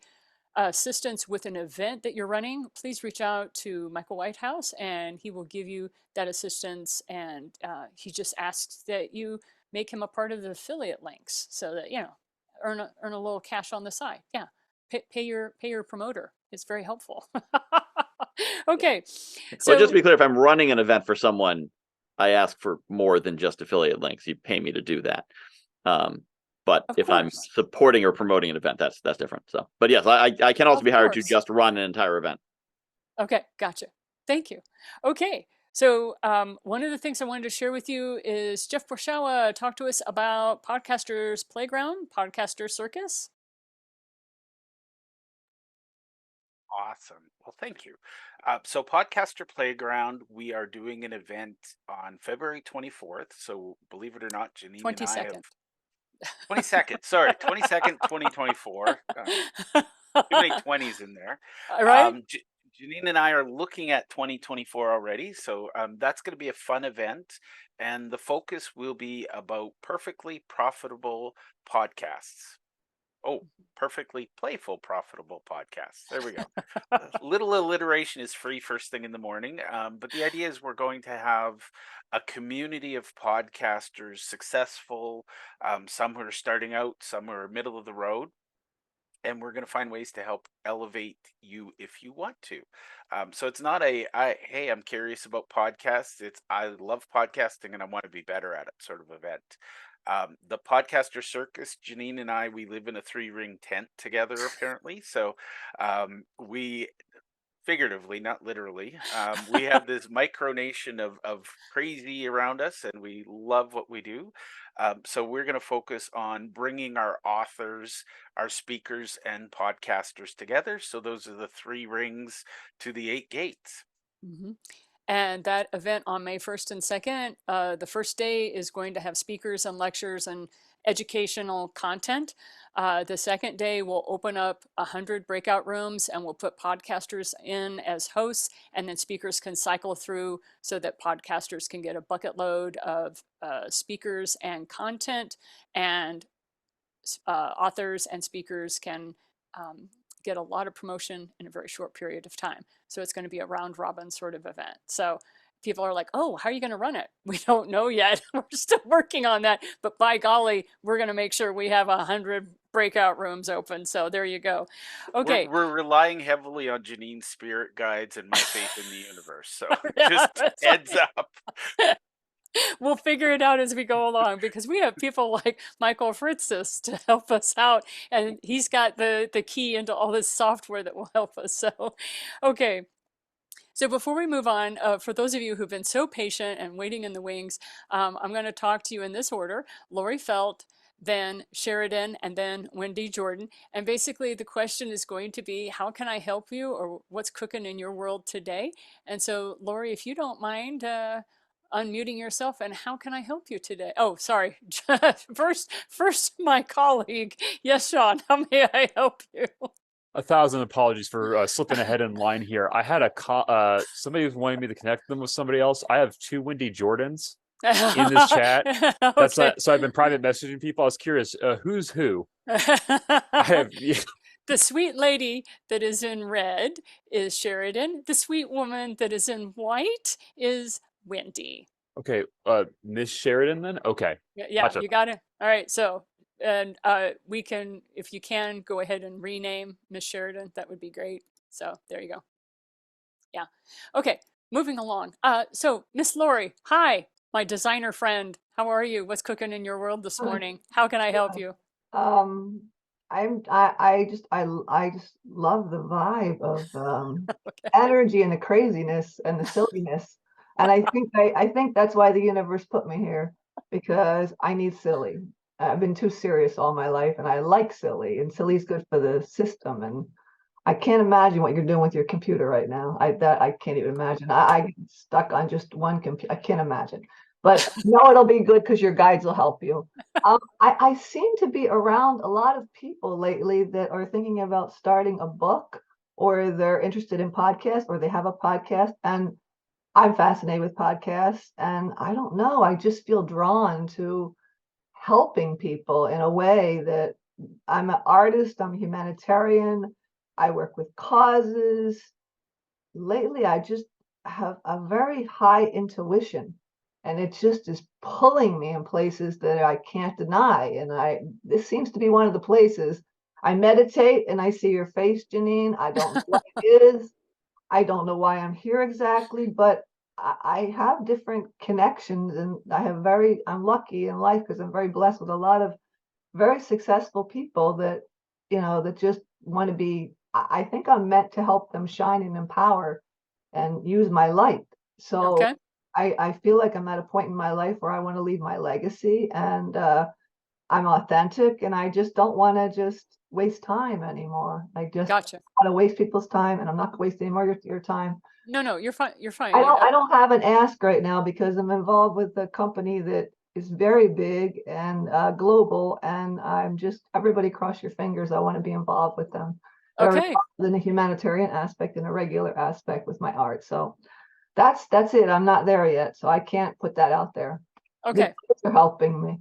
assistance with an event that you're running, please reach out to Michael Whitehouse and he will give you that assistance. And he just asks that you make him a part of the affiliate links so that, earn a little cash on the side. Yeah. Pay your promoter. It's very helpful. Okay. So well, just to be clear, if I'm running an event for someone, I ask for more than just affiliate links. You pay me to do that. But if I'm supporting or promoting an event, that's different. So, but yes, I can also be hired to just run an entire event. Okay, gotcha. Thank you. Okay, so one of the things I wanted to share with you is Jeff Borshawa talked to us about Podcasters Playground, Podcaster Circus. Awesome. Well, thank you. So Podcaster Playground, we are doing an event on February 24th. So believe it or not, Janine and I have 22nd. 22nd. Sorry, 22nd, 2024. Too many 20s in there. Right? Janine and I are looking at 2024 already. So that's going to be a fun event. And the focus will be about perfectly profitable podcasts. Oh, perfectly playful, profitable podcasts. There we go. Little alliteration is free first thing in the morning. But the idea is we're going to have a community of podcasters, successful, some who are starting out, some who are middle of the road. And we're going to find ways to help elevate you if you want to. So it's not hey, I'm curious about podcasts. It's, I love podcasting and I want to be better at it sort of event. The podcaster circus, Janine and I, we live in a 3-ring tent together apparently. So we figuratively, not literally, we have this micronation of crazy around us and we love what we do. So we're going to focus on bringing our authors, our speakers, and podcasters together. So those are the 3 rings to the 8 gates. Mhm. And that event on May 1st and 2nd, the first day is going to have speakers and lectures and educational content. The second day, we'll open up 100 breakout rooms and we'll put podcasters in as hosts, and then speakers can cycle through so that podcasters can get a bucket load of speakers and content, and authors and speakers can get a lot of promotion in a very short period of time. So it's going to be a round robin sort of event. So people are like, oh, how are you going to run it? We don't know yet. We're still working on that. But by golly, we're going to make sure we have 100 breakout rooms open. So there you go. Okay. We're relying heavily on Janine's spirit guides and my faith in the universe. So Yeah, just that's heads right. up. We'll figure it out as we go along, because we have people like Michael Fritzis to help us out, and he's got the key into all this software that will help us. So, okay. So before we move on, for those of you who've been so patient and waiting in the wings, I'm going to talk to you in this order: Lori Felt, then Sheridan, and then Wendy Jordan. And basically the question is going to be, how can I help you, or what's cooking in your world today? And so Lori, if you don't mind unmuting yourself, and how can I help you today? Oh, sorry. First, my colleague. Yes, Sean, how may I help you? 1,000 apologies for slipping ahead in line here. I had somebody was wanting me to connect them with somebody else. I have 2 Wendy Jordans in this chat. That's Okay. so I've been private messaging people. I was curious, who's who? I have The sweet lady that is in red is Sheridan. The sweet woman that is in white is Wendy. okay, Miss Sheridan then? Okay. Yeah, Gotcha. you got it. All right, so and we can, if you can, go ahead and rename Miss Sheridan. That would be great. So there you go. Yeah. Okay, moving along. So Miss Lori, hi, my designer friend. How are you? What's cooking in your world this morning? How can I help you? Um, I just love the vibe of Okay. energy and the craziness and the silliness. And I think that's why the universe put me here, because I need silly. I've been too serious all my life, and I like silly, and silly's good for the system. And I can't imagine what you're doing with your computer right now. I can't even imagine. I get stuck on just one computer. I can't imagine. But no, it'll be good because your guides will help you. I seem to be around a lot of people lately that are thinking about starting a book, or they're interested in podcasts, or they have a podcast. And I'm fascinated with podcasts. And I don't know, I just feel drawn to helping people in a way that I'm an artist, I'm a humanitarian, I work with causes. Lately, I just have a very high intuition, and it just is pulling me in places that I can't deny. And this seems to be one of the places. I meditate and I see your face, Janine. I don't know what it is. I don't know why I'm here exactly, but I have different connections, and I'm lucky in life because I'm very blessed with a lot of very successful people that, that just want to be, I think I'm meant to help them shine and empower and use my light. So Okay. I feel like I'm at a point in my life where I want to leave my legacy. And I'm authentic and I just don't want to just waste time anymore. I just Gotcha. want to waste people's time, and I'm not going to waste any more of your time. No, you're fine. You're fine. I don't have an ask right now because I'm involved with a company that is very big and global, and I'm just, everybody cross your fingers. I want to be involved with them. They're Okay. involved in a humanitarian aspect and a regular aspect with my art. So that's it. I'm not there yet, so I can't put that out there. Okay. They're helping me.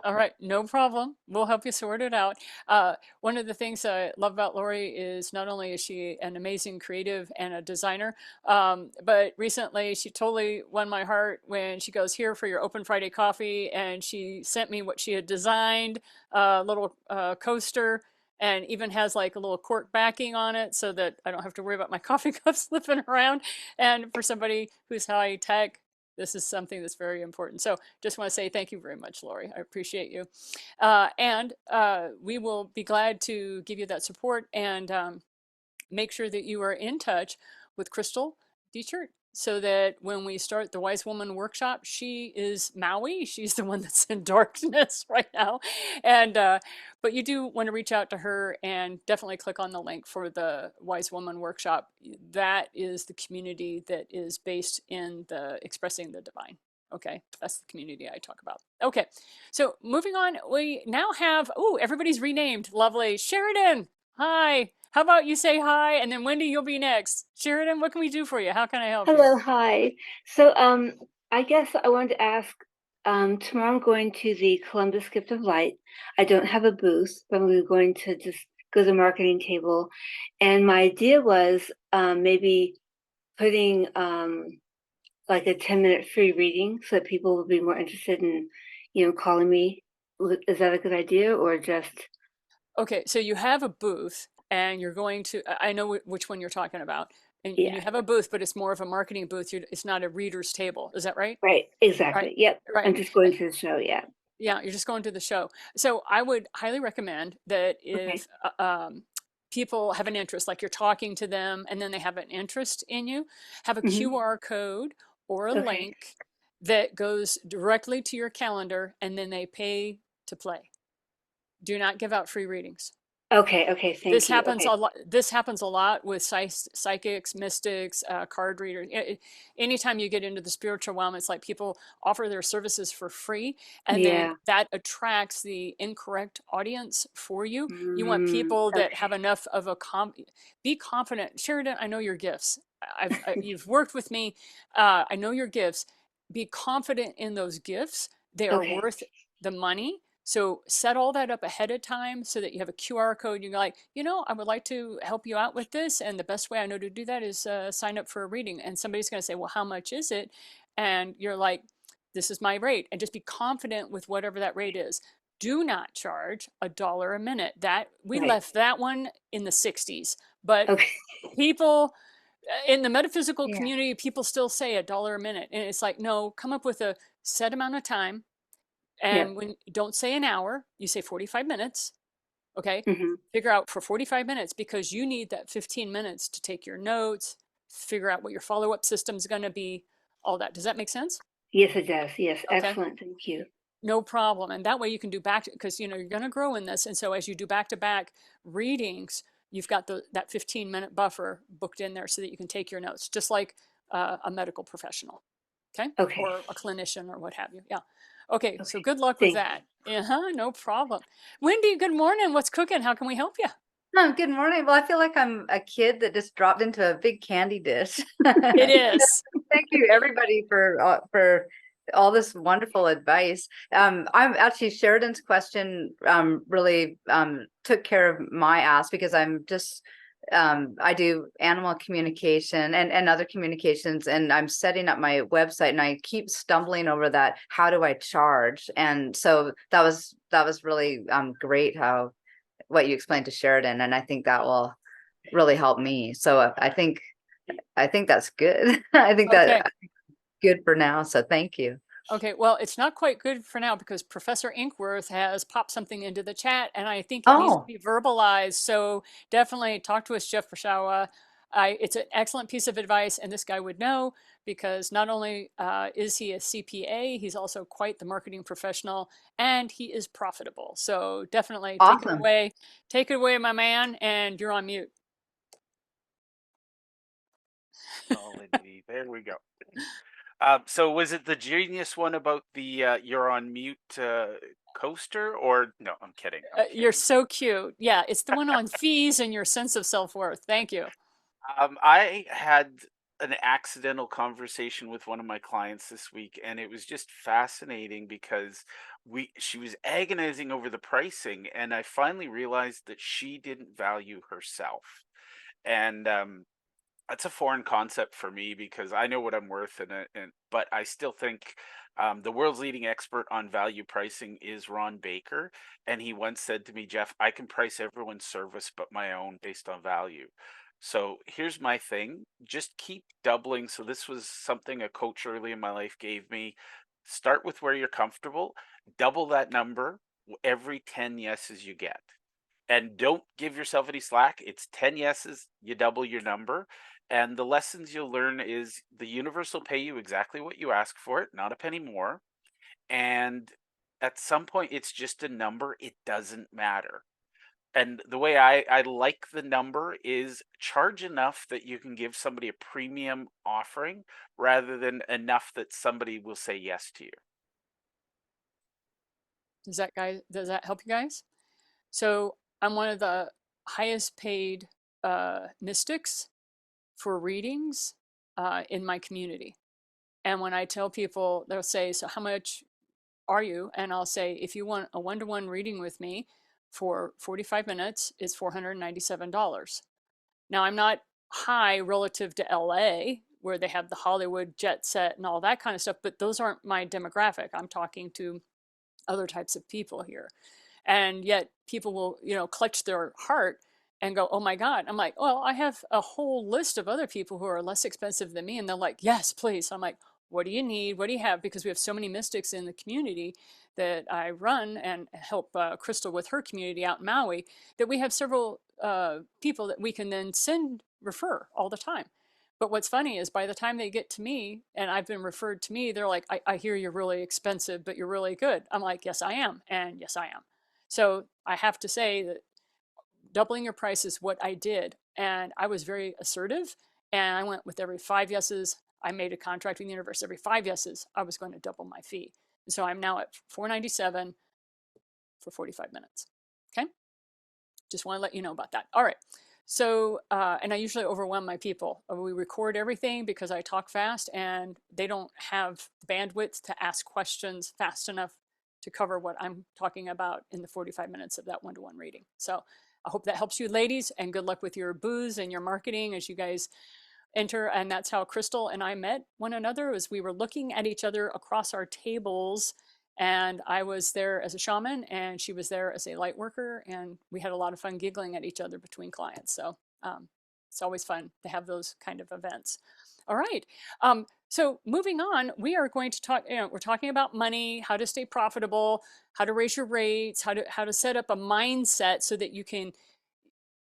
All right, no problem. We'll help you sort it out. One of the things I love about Lori is not only is she an amazing creative and a designer, but recently she totally won my heart when she goes, here for your Open Friday coffee, and she sent me what she had designed, a little coaster, and even has like a little cork backing on it so that I don't have to worry about my coffee cup slipping around. And for somebody who's high tech, this is something that's very important. So just want to say thank you very much, Lori. I appreciate you. And we will be glad to give you that support and make sure that you are in touch with Crystal Dechert so that when we start the Wise Woman workshop, she is Maui. She's the one that's in darkness right now. And but you do want to reach out to her and definitely click on the link for the Wise Woman workshop. That is the community that is based in the expressing the divine. Okay, that's the community I talk about. Okay, so moving on, we now have, oh, everybody's renamed. Lovely. Sheridan, hi. How about you say hi, and then Wendy, you'll be next. Sheridan, what can we do for you? How can I help you? Hello, hi. So I guess I wanted to ask, tomorrow I'm going to the Columbus Gift of Light. I don't have a booth, but I'm going to just go to the marketing table. And my idea was maybe putting like a 10-minute free reading so that people will be more interested in, calling me. Is that a good idea or just? Okay, so you have a booth and you're going to, I know which one you're talking about. And Yeah. you have a booth, but it's more of a marketing booth. It's not a reader's table. Is that right? Right, exactly. Right. Yep. Right. I'm just going to the show. Yeah. Yeah, you're just going to the show. So I would highly recommend that if people have an interest, like you're talking to them and then they have an interest in you, have a QR code or a link that goes directly to your calendar and then they pay to play. Do not give out free readings. Okay, thank you. This happens a lot. This happens a lot with psychics, mystics, card readers. Anytime you get into the spiritual realm, it's like people offer their services for free, and then that attracts the incorrect audience for you. You want people that have enough of a be confident. Sheridan, I know your gifts. You've worked with me. I know your gifts. Be confident in those gifts. They are worth the money. So set all that up ahead of time so that you have a QR code. You're like, I would like to help you out with this. And the best way I know to do that is sign up for a reading. And somebody's going to say, well, how much is it? And you're like, this is my rate. And just be confident with whatever that rate is. Do not charge $1 a minute. That we left that one in the 60s. But people in the metaphysical community, people still say $1 a minute. And it's like, no, come up with a set amount of time. And when don't say an hour, you say 45 minutes. Okay. Figure out for 45 minutes because you need that 15 minutes to take your notes, figure out what your follow-up system is going to be, all that. Does that make sense? Yes, it does. Yes. Okay. Excellent. Thank you. No problem. And that way you can do back because you're going to grow in this. And so as you do back-to-back readings, you've got that 15-minute buffer booked in there so that you can take your notes, just like a medical professional. Okay. Or a clinician or what have you. Yeah. Okay, so good luck with that. No problem. Wendy, good morning. What's cooking? How can we help you? Oh, good morning. Well, I feel like I'm a kid that just dropped into a big candy dish. It is. Thank you, everybody, for all this wonderful advice. I'm actually Sheridan's question really took care of my ask because I'm just I do animal communication and other communications, and I'm setting up my website and I keep stumbling over that. How do I charge? And so that was really great what you explained to Sheridan. And I think that will really help me. So I think that's good. I think that's good for now. So thank you. Okay, well, it's not quite good for now because Professor Inkworth has popped something into the chat and I think it needs to be verbalized. So definitely talk to us, Jeff Brashawa. It's an excellent piece of advice and this guy would know. because not only is he a CPA, he's also quite the marketing professional, and he is profitable. So definitely Awesome. take it away, my man, and you're on mute. Oh, indeed. There we go. So was it the genius one about the you're on mute coaster, or no? I'm kidding. You're so cute. Yeah, it's the one on fees and your sense of self-worth. Thank you. I had an accidental conversation with one of my clients this week, and it was just fascinating because she was agonizing over the pricing, and I finally realized that she didn't value herself. And that's a foreign concept for me because I know what I'm worth, but I still think the world's leading expert on value pricing is Ron Baker, and he once said to me, "Jeff, I can price everyone's service but my own based on value." So here's my thing: just keep doubling. So this was something a coach early in my life gave me. Start with where you're comfortable, double that number every 10 yeses you get. And don't give yourself any slack. It's 10 yeses, you double your number. And the lessons you'll learn is the universe will pay you exactly what you ask for it, not a penny more. And at some point, it's just a number. It doesn't matter. And the way I like the number is charge enough that you can give somebody a premium offering rather than enough that somebody will say yes to you. Does that help you guys? So I'm one of the highest paid mystics for readings in my community. And when I tell people, they'll say, "So how much are you?" And I'll say, "If you want a one-to-one reading with me for 45 minutes, it's $497. Now, I'm not high relative to LA, where they have the Hollywood jet set and all that kind of stuff, but those aren't my demographic. I'm talking to other types of people here. And yet people will, clutch their heart and go, "Oh my God." I'm like, "Well, I have a whole list of other people who are less expensive than me." And they're like, "Yes, please." I'm like, "What do you need? What do you have?" Because we have so many mystics in the community that I run and help Crystal with her community out in Maui, that we have several people that we can then refer all the time. But what's funny is by the time they get to me and I've been referred to me, they're like, I hear you're really expensive, but you're really good." I'm like, "Yes, I am." And yes, I am. So I have to say that doubling your price is what I did. And I was very assertive. And I went with every 5 yeses. I made a contract with the universe. Every 5 yeses, I was going to double my fee. And so I'm now at $497 for 45 minutes. Okay. Just want to let you know about that. All right. So, and I usually overwhelm my people. We record everything because I talk fast and they don't have bandwidth to ask questions fast enough to cover what I'm talking about in the 45 minutes of that one-to-one reading. So I hope that helps you, ladies, and good luck with your booze and your marketing as you guys enter. And that's how Crystal and I met one another, as we were looking at each other across our tables, and I was there as a shaman and she was there as a light worker, and we had a lot of fun giggling at each other between clients. So it's always fun to have those kind of events. All right. So moving on, we are going to talk, we're talking about money, how to stay profitable, how to raise your rates, how to set up a mindset so that you can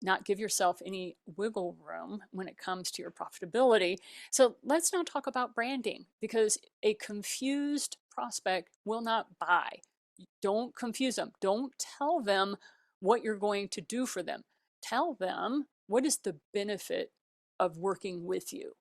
not give yourself any wiggle room when it comes to your profitability. So let's now talk about branding, because a confused prospect will not buy. Don't confuse them. Don't tell them what you're going to do for them. Tell them what is the benefit of working with you.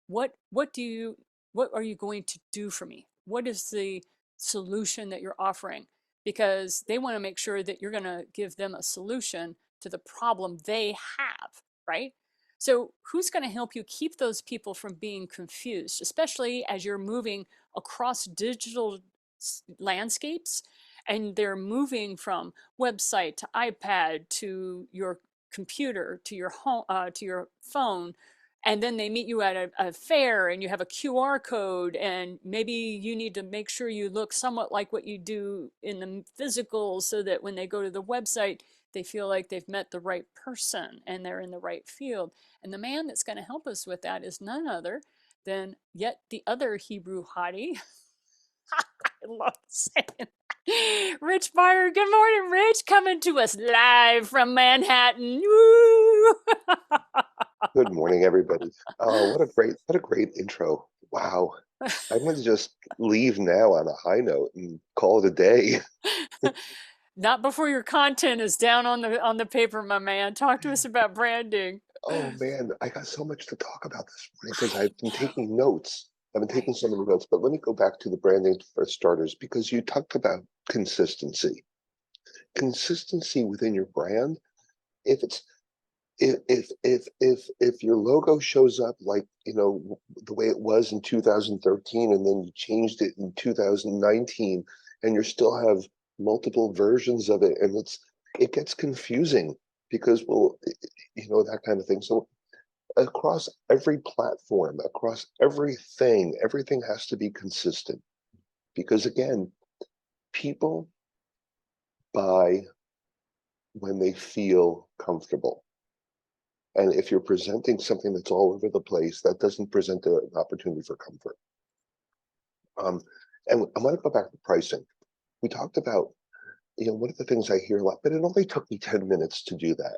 What are you going to do for me? What is the solution that you're offering? Because they want to make sure that you're going to give them a solution to the problem they have, right? So who's going to help you keep those people from being confused, especially as you're moving across digital landscapes and they're moving from website to iPad to your computer to your home to your phone, and then they meet you at a fair and you have a QR code, and maybe you need to make sure you look somewhat like what you do in the physical so that when they go to the website, they feel like they've met the right person and they're in the right field. And the man that's going to help us with that is none other than yet the other Hebrew hottie. I love saying Rich Meyer. Good morning, Rich, coming to us live from Manhattan. Woo! Good morning, everybody. What a great intro. Wow. I'm going to just leave now on a high note and call it a day. Not before your content is down on the paper, my man. Talk to us about branding. Oh man, I got so much to talk about this morning because I've been taking notes. I've been Right. taking so many notes, but let me go back to the branding for starters because you talked about consistency. Consistency within your brand. If it's if your logo shows up like the way it was in 2013 and then you changed it in 2019 and you still have multiple versions of it and it gets confusing because that kind of thing. So across every platform, across everything has to be consistent because again, people buy when they feel comfortable. And if you're presenting something that's all over the place, that doesn't present an opportunity for comfort. And I want to go back to pricing. We talked about, one of the things I hear a lot, but it only took me 10 minutes to do that.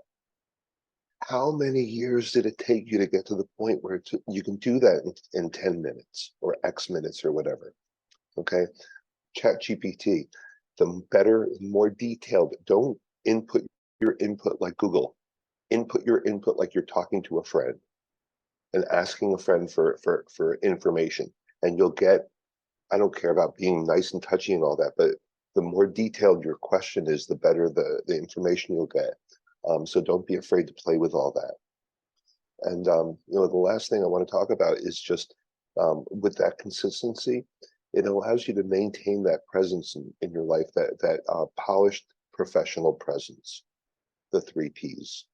How many years did it take you to get to the point where you can do that in 10 minutes or X minutes or whatever? Okay. ChatGPT, the better, more detailed. Don't input your input like Google. Input your input like you're talking to a friend and asking a friend for information, and you'll get. I don't care about being nice and touchy and all that, but the more detailed your question is, the better the information you'll get. So don't be afraid to play with all that. And the last thing I want to talk about is just with that consistency, it allows you to maintain that presence in your life, that polished professional presence, the 3 Ps.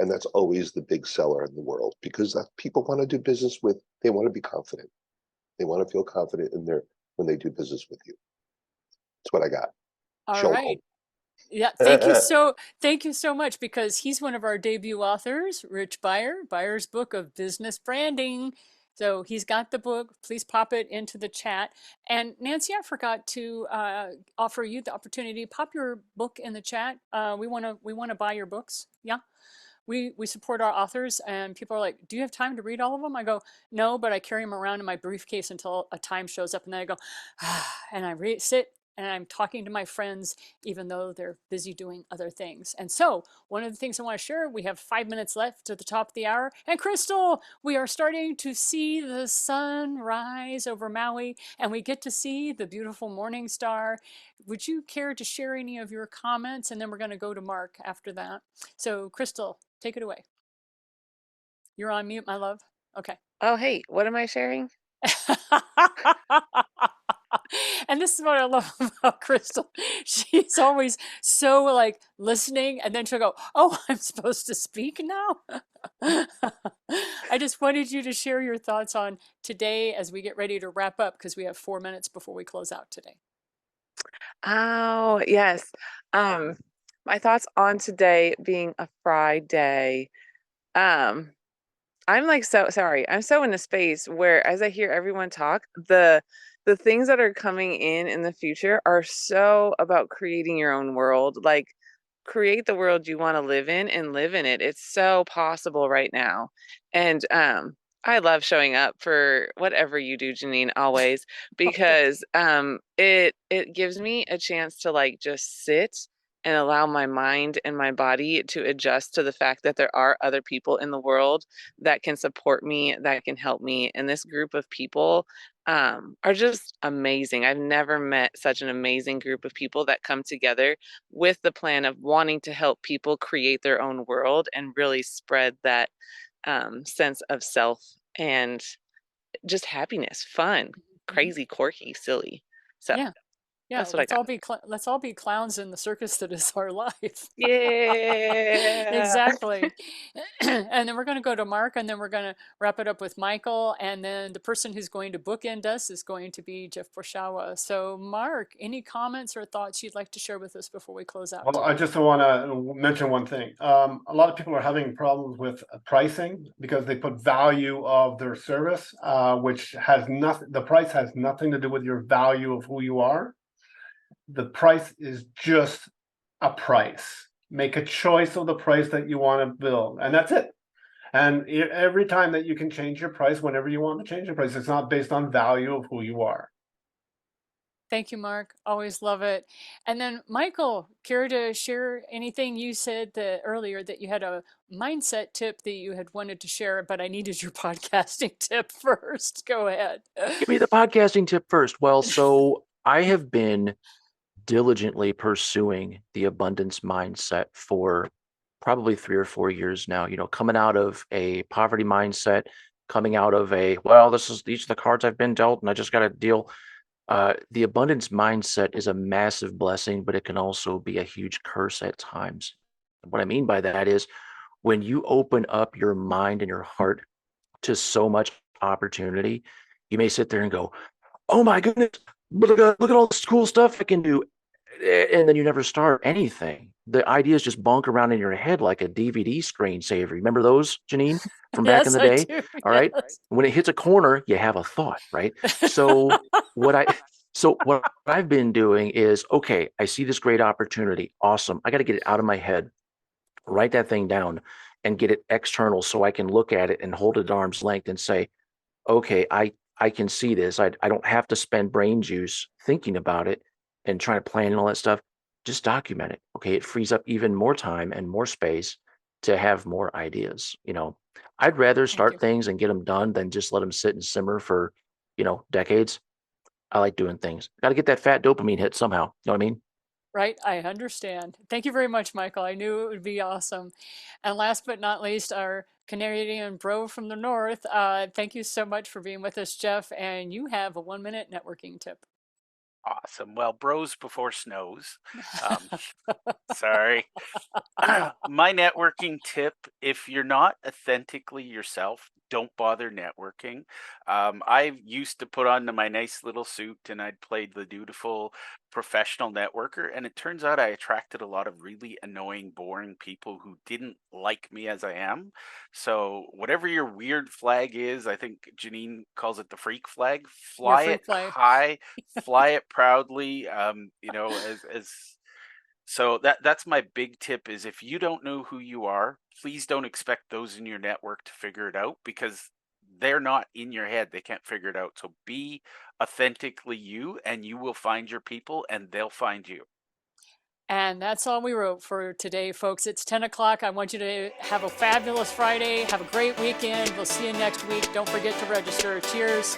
And that's always the big seller in the world because people want to do business with, they want to be confident. They want to feel confident when they do business with you. That's what I got. All Show right. Yeah, thank you so much because he's one of our debut authors, Rich Beyer's book of business branding. So he's got the book. Please pop it into the chat. And Nancy, I forgot to offer you the opportunity. Pop your book in the chat. We want to buy your books. Yeah. We support our authors, and people are like, do you have time to read all of them? I go, no, but I carry them around in my briefcase until a time shows up, and then I go, and I sit and I'm talking to my friends, even though they're busy doing other things. And so one of the things I want to share, we have 5 minutes left at the top of the hour. And Crystal, we are starting to see the sun rise over Maui, and we get to see the beautiful morning star. Would you care to share any of your comments? And then we're going to go to Mark after that. So Crystal, take it away. You're on mute, my love. Okay. Oh, hey, what am I sharing? And this is what I love about Crystal. She's always so like listening, and then she'll go, oh, I'm supposed to speak now. I just wanted you to share your thoughts on today as we get ready to wrap up because we have 4 minutes before we close out today. Oh, yes. My thoughts on today being a Friday. I'm like so sorry. I'm so in a space where as I hear everyone talk, the things that are coming in the future are so about creating your own world. Like create the world you want to live in and live in it. It's so possible right now. And I love showing up for whatever you do, Janine, always, because it gives me a chance to like just sit and allow my mind and my body to adjust to the fact that there are other people in the world that can support me, that can help me. And this group of people are just amazing. I've never met such an amazing group of people that come together with the plan of wanting to help people create their own world and really spread that sense of self and just happiness, fun, crazy, quirky, silly. So Yeah. Yeah, that's what I got. let's all be clowns in the circus that is our life. Yeah. Exactly. And then we're going to go to Mark, and then we're going to wrap it up with Michael, and then the person who's going to bookend us is going to be Jeff Borshawa. So Mark, any comments or thoughts you'd like to share with us before we close out Well, I today? just want to mention one thing. A lot of people are having problems with pricing because they put value of their service, which has nothing, the price has nothing to do with your value of who you are. The price is just a price. Make a choice of the price that you want to build, and that's it. And every time that you can change your price, whenever you want to change your price, it's not based on value of who you are. Thank you, Mark. Always love it. And then, Michael, care to share anything? You said that earlier that you had a mindset tip that you had wanted to share, but I needed your podcasting tip first. Go ahead. Give me the podcasting tip first. Well, so I have been diligently pursuing the abundance mindset for probably 3 or 4 years now, coming out of a poverty mindset, coming out of well, these are the cards I've been dealt and I just got to deal. The abundance mindset is a massive blessing, but it can also be a huge curse at times. What I mean by that is when you open up your mind and your heart to so much opportunity, you may sit there and go, oh my goodness, look at all this cool stuff I can do. And then you never start anything. The ideas just bonk around in your head like a DVD screensaver. Remember those, Janine, from back in Yes, the I day? do. All right. Yes. When it hits a corner, you have a thought, right? So what I've been doing is, okay, I see this great opportunity. Awesome. I got to get it out of my head, write that thing down and get it external so I can look at it and hold it at arm's length and say, okay, I can see this. I don't have to spend brain juice thinking about it and trying to plan and all that stuff. Just document it. Okay. It frees up even more time and more space to have more ideas. I'd rather Thank you. start things and get them done than just let them sit and simmer for, decades. I like doing things. Got to get that fat dopamine hit somehow. You know what I mean? Right, I understand. Thank you very much, Michael. I knew it would be awesome. And last but not least, our Canadian bro from the north. Thank you so much for being with us, Jeff. And you have a 1-minute networking tip. Awesome. Well, bros before snows. Sorry. My networking tip, if you're not authentically yourself, don't bother networking. I used to put on my nice little suit and I'd play the dutiful professional networker. And it turns out I attracted a lot of really annoying, boring people who didn't like me as I am. So, whatever your weird flag is, I think Janine calls it the freak flag, Your fly it freak flag. high, fly it proudly. As so that's my big tip is if you don't know who you are, please don't expect those in your network to figure it out because they're not in your head. They can't figure it out. So be authentically you and you will find your people and they'll find you. And that's all we wrote for today, folks. It's 10 o'clock. I want you to have a fabulous Friday. Have a great weekend. We'll see you next week. Don't forget to register. Cheers.